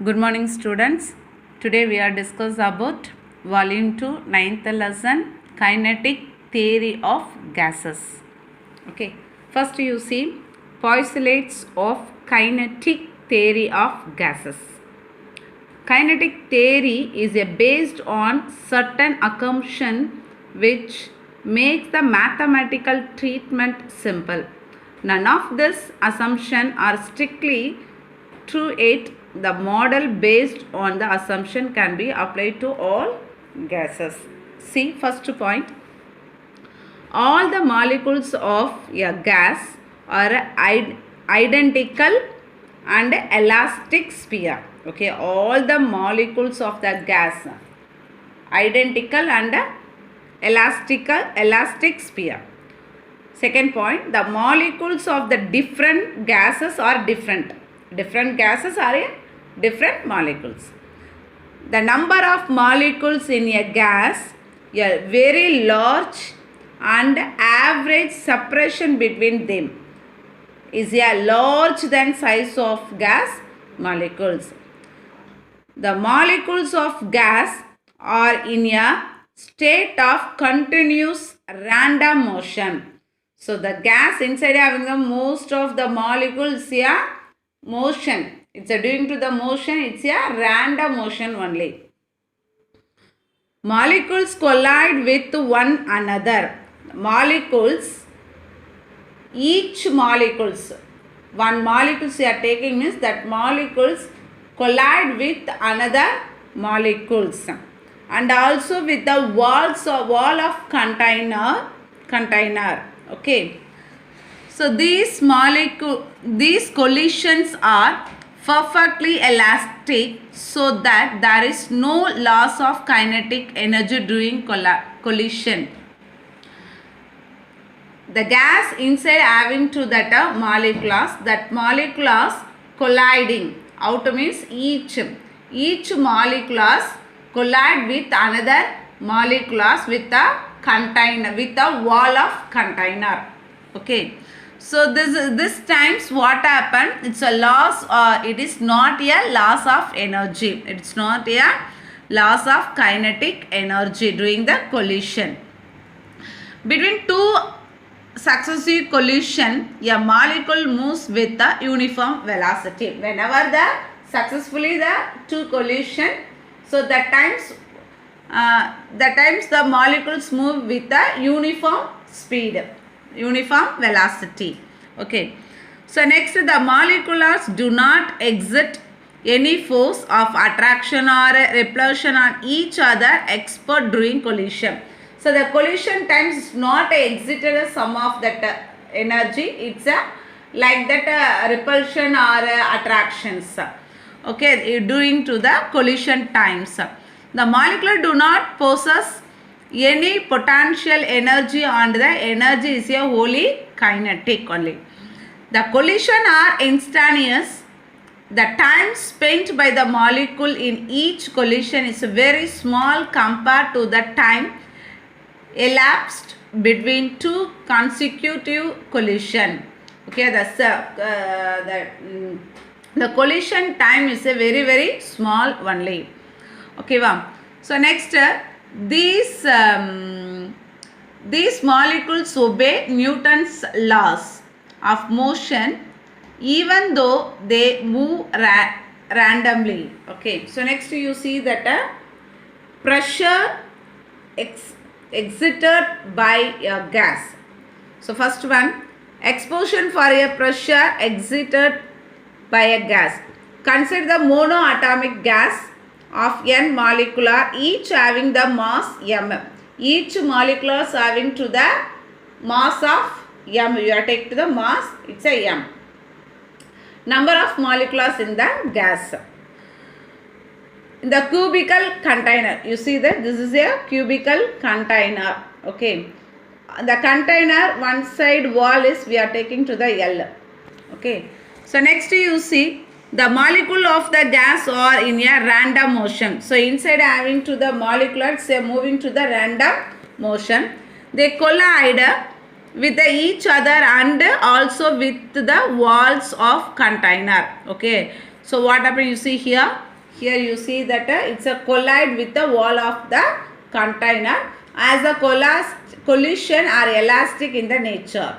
Good morning, students. Today we are discuss about volume 2 ninth lesson kinetic theory of gases. Okay, first you see postulates of kinetic theory of gases. Kinetic theory is based on certain assumption which makes the mathematical treatment simple. None of these assumptions are strictly true, yet the model based on the assumption can be applied to all gases. See, first point, all the molecules of a gas are identical and elastic sphere. Okay, all the molecules of the gas identical and elastic sphere. Second point, the molecules of the different gases are different. Different gases are different molecules. The number of molecules in a gas, a very large and average separation between them is a large than size of gas molecules. The molecules of gas are in a state of continuous random motion. So the gas inside having the most of the molecules a motion. It's a doing to the motion. It's a random motion only. Molecules collide with one another. Molecules, each molecules, one molecules you are taking means that molecules collide with another molecules and also with the wall of container. Okay, so these collisions are perfectly elastic so that there is no loss of kinetic energy during collision. The gas inside having to that molecules colliding out means each molecules collide with another molecules with the container, with the wall of container. Okay, so this times what happened, it's a loss, it is not a loss of energy, it's not a loss of kinetic energy during the collision. Between two successive collision, a molecule moves with a uniform velocity. Whenever successfully the two collision, so that times the molecules move with a uniform speed, uniform velocity. Okay, so next, the molecules do not exert any force of attraction or repulsion on each other except during collision. So the collision times is not exerted a sum of that energy, it's a like that repulsion or attractions. Okay, during to the collision times, the molecule do not possess any potential energy and the energy is a wholly kinetic only. The collision are instantaneous. The time spent by the molecule in each collision is very small compared to the time elapsed between two consecutive collision. Okay, the collision time is a very small only. Okay, so next, these molecules obey Newton's laws of motion even though they move randomly. Okay, so next you see that pressure exerted by a gas. So first one, exposure for a pressure exerted by a gas. Consider the monoatomic gas of n molecular, each having the mass m. Each molecular having to the mass of m. You are take to the mass, it's a m. Number of molecules in the gas. In the cubical container, you see that this is a cubical container. Okay, the container one side wall is we are taking to the L. Okay, so next you see the molecule of the gas are in a random motion. So inside having to the molecules moving to the random motion, they collide with each other and also with the walls of container. Okay, so what happened, you see here, Here you see that it's a collide with the wall of the container, as the collision are elastic in the nature.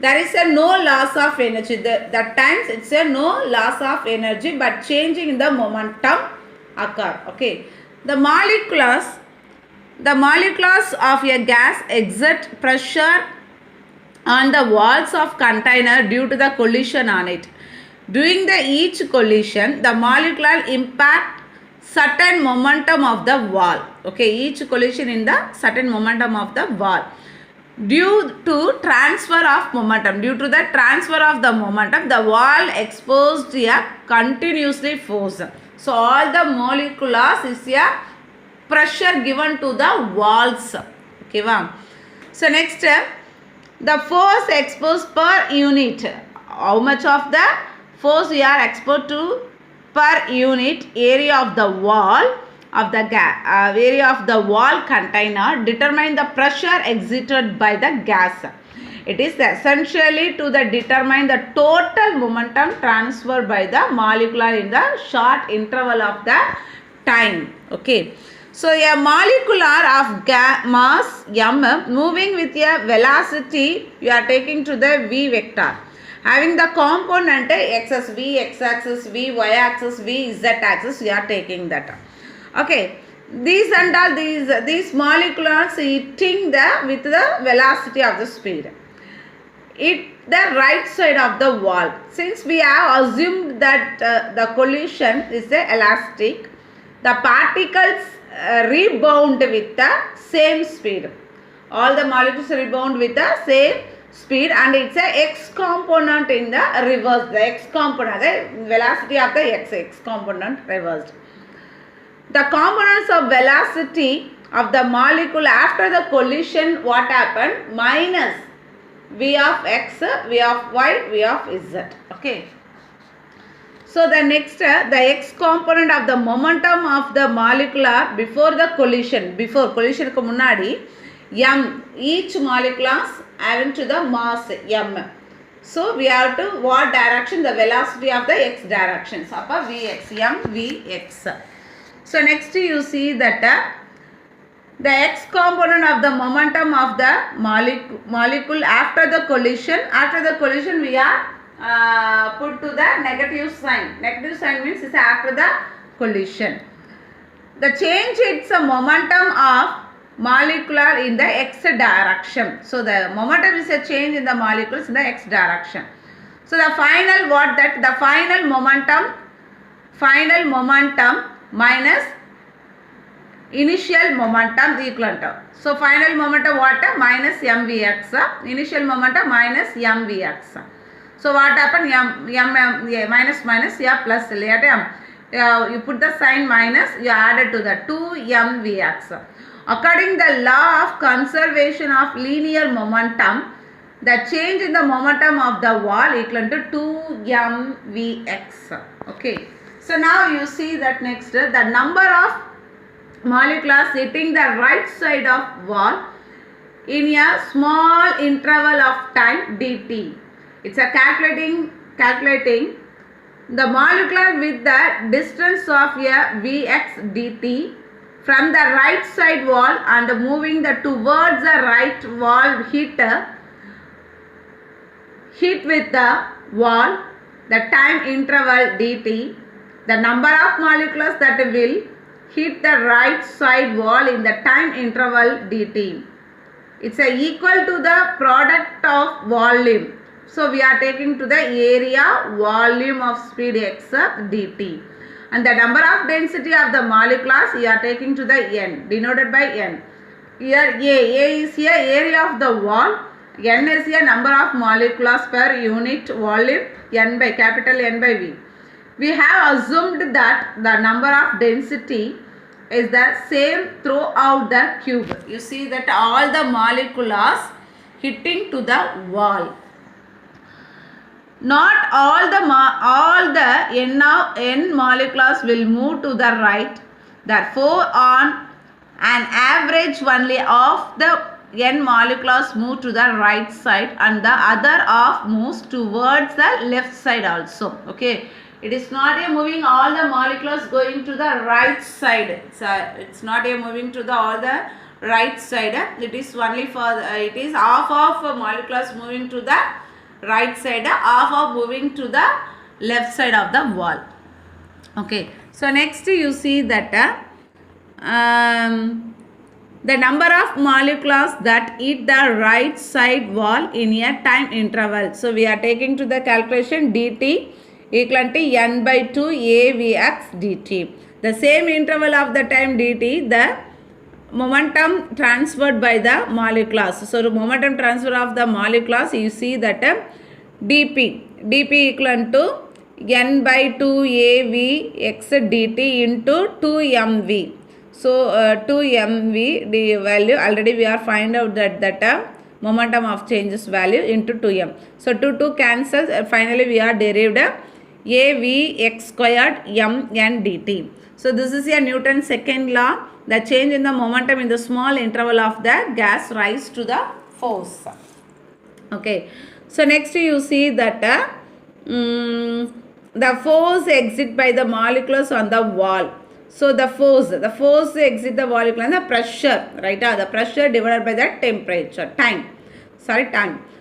There is a no loss of energy. That times it's a no loss of energy, but changing in the momentum occur. Okay. The molecules of a gas exert pressure on the walls of container due to the collision on it. During each collision, the molecular impact certain momentum of the wall. Okay, each collision in the certain momentum of the wall. Due to transfer of momentum, due to the transfer of the momentum, the wall exposed a continuously force. So all the molecules is a pressure given to the walls. Okay, wow. So next, the force exposed per unit. How much of the force we are exposed to per unit area of the wall of the area of the wall container determine the pressure exerted by the gas. It is essentially to determine the total momentum transferred by the molecule in the short interval of the time. Okay. So a molecular of mass m moving with a velocity you are taking to the v vector, having the component x-axis v, x-axis v, y-axis v, z-axis, you are taking that. Okay, these and all these molecules hitting with the velocity of the speed. It the right side of the wall. Since we have assumed that the collision is elastic, the particles rebound with the same speed. All the molecules rebound with the same speed, and it's a x component in the reverse. The x component, the velocity of the x component reversed. The components of velocity of the molecule after the collision, what happened? Minus v of x, v of y, v of z. Okay. So the next, the x component of the momentum of the molecular before the collision, before collision ku munnadi, m, each molecules having to the mass m. So we have to what direction? The velocity of the x direction. So vx, m, vx. So next you see that the x component of the momentum of the molecule after the collision. After the collision we are put to the negative sign. Negative sign means it's after the collision. The change its momentum of molecular in the x direction. So the momentum is a change in the molecules in the x direction. So the final what that? The final momentum minus initial momentum equal to. So final momentum what? Minus mvx. Initial momentum minus mvx. So what happened? Minus plus later you put the sign minus, you added to the 2mvx. According to the law of conservation of linear momentum, the change in the momentum of the wall equal to 2mvx. Okay. So now you see that next, the number of molecules hitting the right side of wall in a small interval of time dt. It's a calculating the molecular with the distance of a vx dt from the right side wall and moving towards the right wall hit with the wall, the time interval dt, the number of molecules that will hit the right side wall in the time interval dt. It's equal to the product of volume. So we are taking to the area volume of speed x dt. And the number of density of the molecules you are taking to the n, denoted by n. Here A is here area of the wall, n is a number of molecules per unit volume, n by capital N by V. We have assumed that the number of density is the same throughout the cube. You see that all the molecules hitting to the wall. Not all the n molecules will move to the right. Therefore, on an average only of the n molecules move to the right side and the other half moves towards the left side also. Okay. It is not moving all the molecules molecules going to the right side. It's not moving to the all the right side. It is only for it is half of molecules moving to the right side, half of moving to the left side of the wall. Okay, so next you see that the number of molecules that hit the right side wall in a time interval. So we are taking to the calculation dt equal to n by 2 avx dt. The same interval of the time dt, the momentum transferred by the molecules. So the momentum transfer of the molecules, you see that dp equal to n by 2 avx dt into 2mv. So 2mv the value already we are find out that momentum of changes value into 2m. So 2 cancels, finally we are derived avx squared mn dt. So this is a Newton's second law. The change in the momentum in the small interval of the gas rise to the force. Okay. So next you see that the force exit by the molecules on the wall. So the force exit the molecule and the pressure, right? The pressure divided by the temperature, time.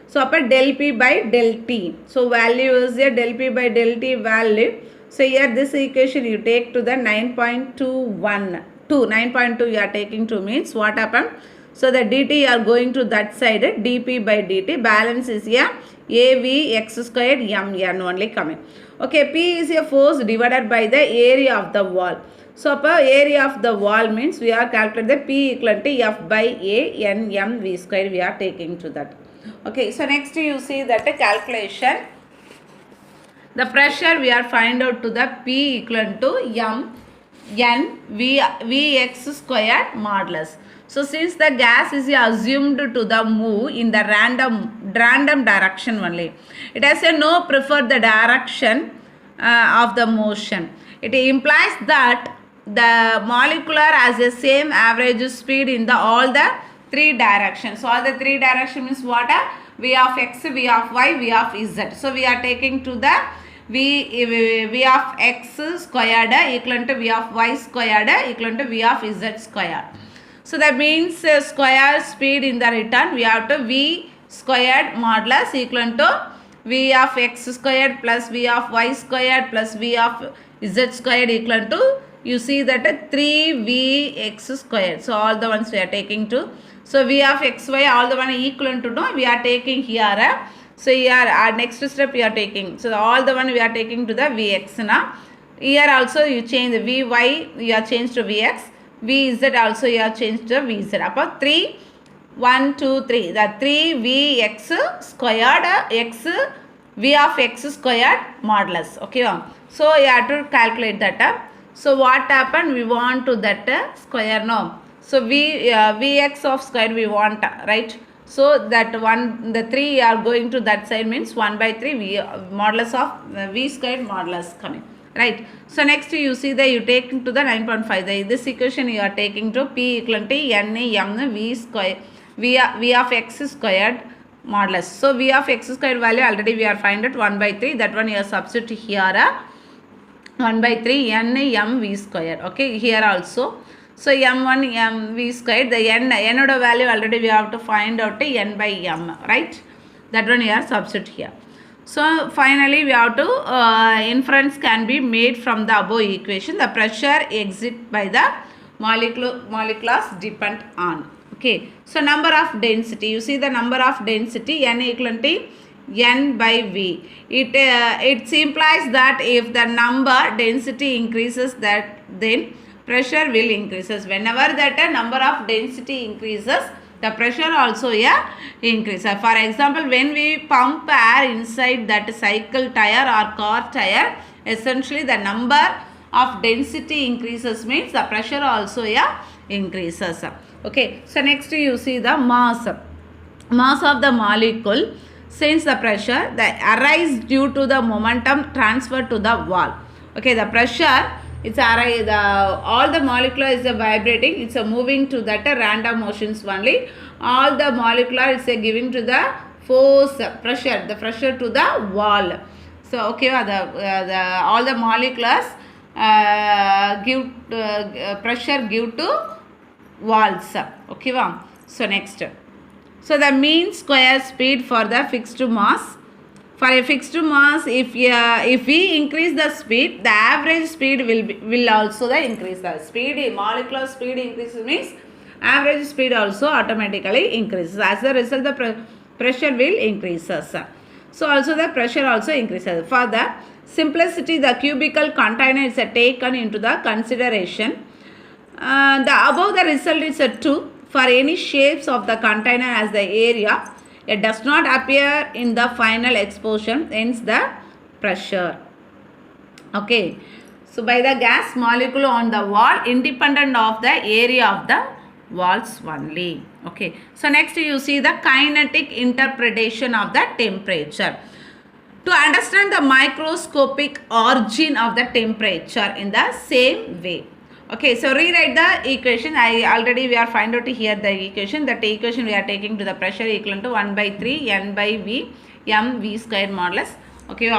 So upper del P by del T. So value is a del P by del T value. So here this equation you take to the 9.21. 9.2 you are taking to means what happened? So the dt you are going to that side, dp by dt, balance is a avx squared mn only coming. Okay, P is a force divided by the area of the wall. So area of the wall means we are calculating the P equal to F by A n m v square, we are taking to that. Okay, so next you see that calculation. The pressure we are find out to the P equal to m n vx squared modulus. So since the gas is assumed to the move in the random direction only, it has a no prefer the direction of the motion. It implies that the molecular has the same average speed in the all the three directions. So all the three direction means what? V of x, V of y, V of z. So we are taking to the V of x squared equal to V of y squared equal to V of z squared. So that means square speed in the return we have to V squared modulus equal to V of x squared plus V of y squared plus V of z squared equal to, you see that 3vx squared. So all the ones we are taking to. So V of xy all the one equal to no, we are taking here. So here our next step we are taking. So all the one we are taking to the Vx now. Here also you change the Vy, you are changed to Vx. Vz also you are changed to Vz. Upon 3, 1, 2, 3. The 3Vx squared x V of x squared modulus. Okay. So you have to calculate that. So what happened? We want to that square no. So Vx of square we want, right? So that the 3 are going to that side means 1 by 3 V modulus of V squared modulus coming, right? So next you see that you take to the 9.5. This equation you are taking to P equal to n m V square V of x squared modulus. So V of x squared value already we are find it 1 by 3. That one you are substitute here 1 by 3 n m V square. Okay, here also. So m1 m v squared, the n value already we have to find out n by m, right? That one you are substitute here. So finally we have to inference can be made from the above equation. The pressure exit by the molecules depend on. Okay. So number of density. You see the number of density n equal to n by v. It implies that if the number density increases, that then pressure will increases. Whenever that a number of density increases, the pressure also increases. For example, when we pump air inside that cycle tire or car tire, essentially the number of density increases means the pressure also increases. Okay. So next you see the mass of the molecule. Since the pressure arise due to the momentum transfer to the wall. Okay, the pressure it's all the molecular is vibrating, it's moving to that random motions only. All the molecular is giving to the force pressure, the pressure to the wall. So okay, all the molecules pressure give to walls. Okay, wow. So next, so the mean square speed for the fixed mass. For a fixed mass, if we increase the speed, the average speed will also the increase. The speed, molecular speed increases means average speed also automatically increases. As a result, the pressure will increase. So also the pressure also increases. For the simplicity, the cubical container is taken into the consideration. The above the result is true for any shapes of the container as the area. It does not appear in the final exposure, hence the pressure. Okay. So by the gas molecule on the wall independent of the area of the walls only. Okay. So next you see the kinetic interpretation of the temperature. To understand the microscopic origin of the temperature in the same way. Okay, so rewrite the equation. We are find out here the equation. That equation we are taking to the pressure equal to 1 by 3 n by v m v square modulus. Okay,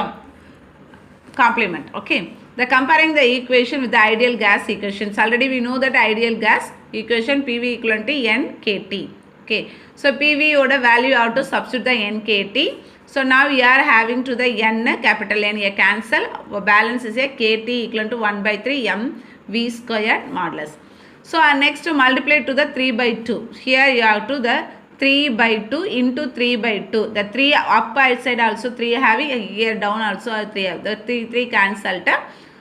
complement. Okay, the comparing the equation with the ideal gas equations. Already we know that ideal gas equation PV equivalent to n kT. Okay, so PV would value you have to substitute the n kT. So now we are having to the n capital N, a cancel, balance is a kT equivalent to 1 by 3 m v squared modulus. So next to multiply to the 3 by 2. Here you have to the 3 by 2 into 3 by 2. The 3 up side also 3 having, here down also 3. The 3 cancelled.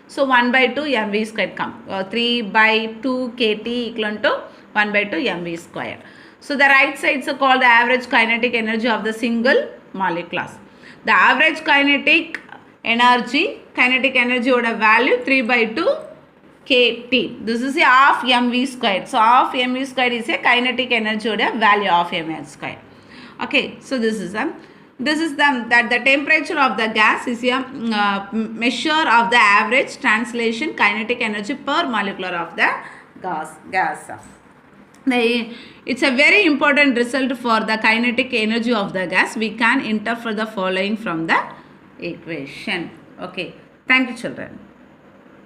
So 1 by 2 mv squared come. 3 by 2 kT equivalent to 1 by 2 mv squared. So the right side is called the average kinetic energy of the single molecule. The average kinetic energy would have value 3 by 2 kT. This is a half mv squared. So half mv squared is a kinetic energy would have value of mv squared. Okay, so this is that the temperature of the gas is a measure of the average translation kinetic energy per molecular of the gas. It's a very important result for the kinetic energy of the gas. We can infer the following from the equation. Okay, thank you children.